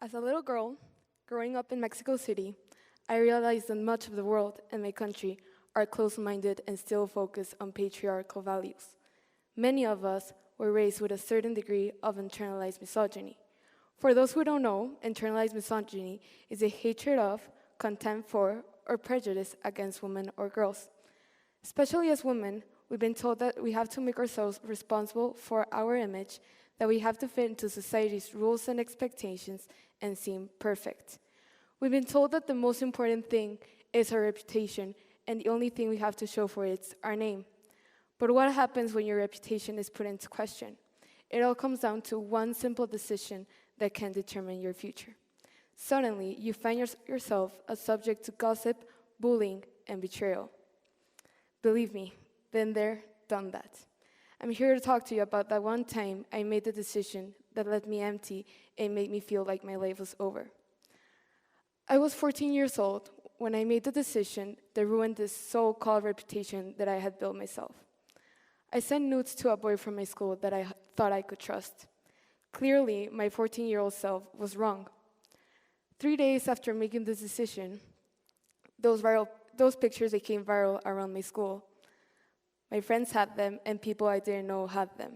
As a little girl, growing up in Mexico City, I realized that much of the world and my country are closed-minded and still focused on patriarchal values. Many of us were raised with a certain degree of internalized misogyny. For those who don't know, internalized misogyny is a hatred of, contempt for, or prejudice against women or girls. Especially as women, we've been told that we have to make ourselves responsible for our image, that we have to fit into society's rules and expectations and seem perfect. We've been told that the most important thing is our reputation, and the only thing we have to show for it is our name. But what happens when your reputation is put into question? It all comes down to one simple decision that can determine your future. Suddenly, you find yourself a subject to gossip, bullying, and betrayal. Believe me, been there, done that. I'm here to talk to you about that one time I made the decision that left me empty and made me feel like my life was over. I was 14 years old when I made the decision that ruined this so-called reputation that I had built myself. I sent nudes to a boy from my school that I thought I could trust. Clearly, my 14-year-old self was wrong. 3 days after making this decision, those pictures became viral around my school. My friends had them, and people I didn't know had them.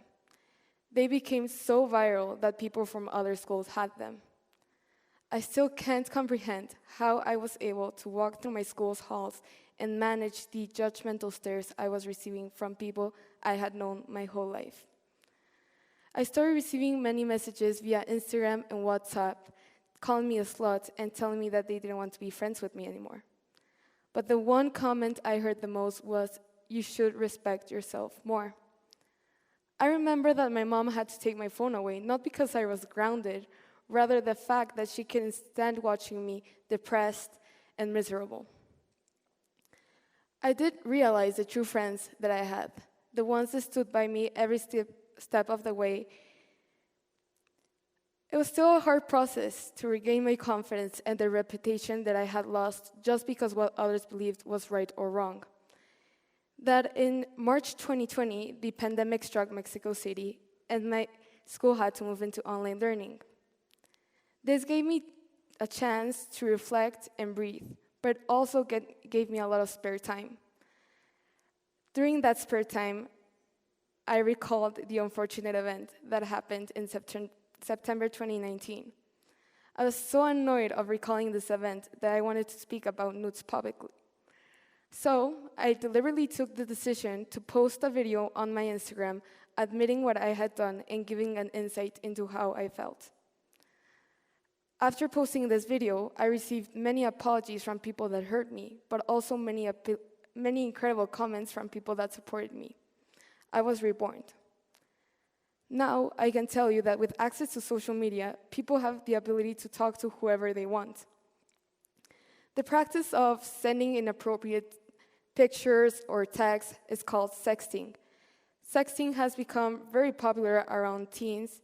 They became so viral that people from other schools had them. I still can't comprehend how I was able to walk through my school's halls and manage the judgmental stares I was receiving from people I had known my whole life. I started receiving many messages via Instagram and WhatsApp, calling me a slut and telling me that they didn't want to be friends with me anymore. But the one comment I heard the most was, "You should respect yourself more." I remember that my mom had to take my phone away, not because I was grounded, rather the fact that she couldn't stand watching me depressed and miserable. I did realize the true friends that I had, the ones that stood by me every step of the way. It was still a hard process to regain my confidence and the reputation that I had lost just because what others believed was right or wrong. That in March 2020, the pandemic struck Mexico City, and my school had to move into online learning. This gave me a chance to reflect and breathe, but also gave me a lot of spare time. During that spare time, I recalled the unfortunate event that happened in September 2019. I was so annoyed of recalling this event that I wanted to speak about nudes publicly. So I deliberately took the decision to post a video on my Instagram admitting what I had done and giving an insight into how I felt. After posting this video, I received many apologies from people that hurt me, but also many incredible comments from people that supported me. I was reborn. Now I can tell you that with access to social media, people have the ability to talk to whoever they want. The practice of sending inappropriate pictures or texts is called sexting. Sexting has become very popular around teens.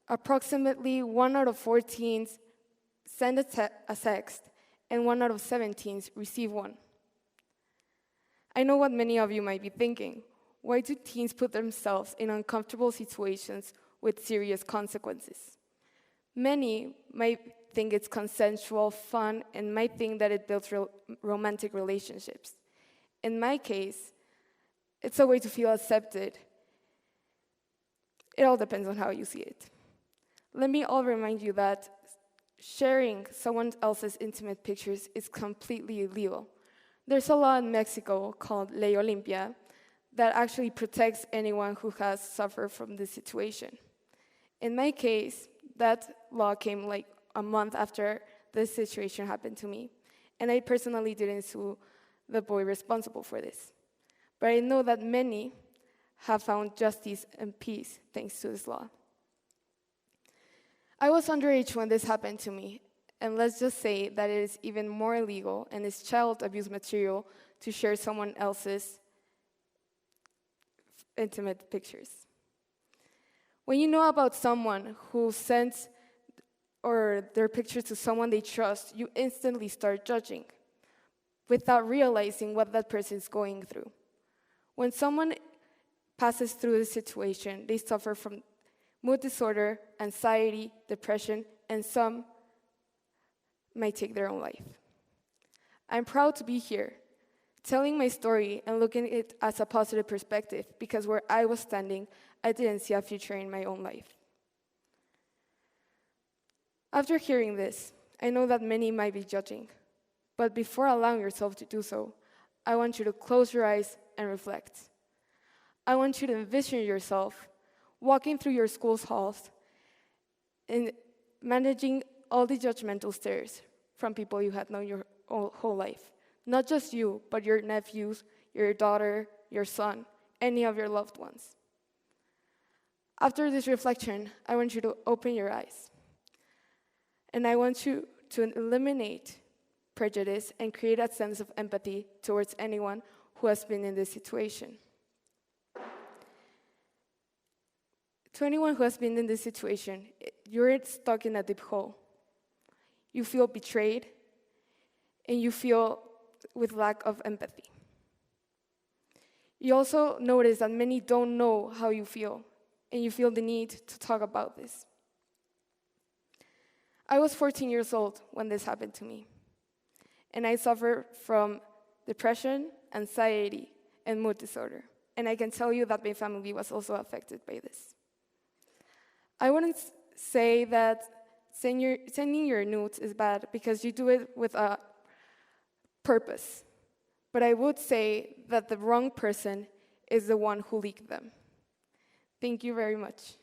Approximately 1 out of 4 teens send a text, and 1 out of 7 teens receive one. I know what many of you might be thinking. Why do teens put themselves in uncomfortable situations with serious consequences? Many might think it's consensual, fun, and might think that it builds romantic relationships. In my case, it's a way to feel accepted. It all depends on how you see it. Let me all remind you that sharing someone else's intimate pictures is completely illegal. There's a law in Mexico called Ley Olimpia that actually protects anyone who has suffered from this situation. In my case, that law came like a month after this situation happened to me, and I personally didn't sue the boy responsible for this. But I know that many have found justice and peace thanks to this law. I was underage when this happened to me, and let's just say that it is even more illegal and is child abuse material to share someone else's intimate pictures. When you know about someone who sends their pictures to someone they trust, you instantly start judging without realizing what that person is going through. When someone passes through this situation, they suffer from mood disorder, anxiety, depression, and some might take their own life. I'm proud to be here, telling my story and looking at it as a positive perspective, because where I was standing, I didn't see a future in my own life. After hearing this, I know that many might be judging, but before allowing yourself to do so, I want you to close your eyes and reflect. I want you to envision yourself walking through your school's halls and managing all the judgmental stares from people you had known your whole life. Not just you, but your nephews, your daughter, your son, any of your loved ones. After this reflection, I want you to open your eyes. And I want you to eliminate prejudice and create a sense of empathy towards anyone who has been in this situation. To anyone who has been in this situation, you're stuck in a deep hole. You feel betrayed, and you feel with lack of empathy. You also notice that many don't know how you feel, and you feel the need to talk about this. I was 14 years old when this happened to me, and I suffer from depression, anxiety, and mood disorder, and I can tell you that my family was also affected by this. I wouldn't say that sending your nudes is bad because you do it with a purpose, but I would say that the wrong person is the one who leaked them. Thank you very much.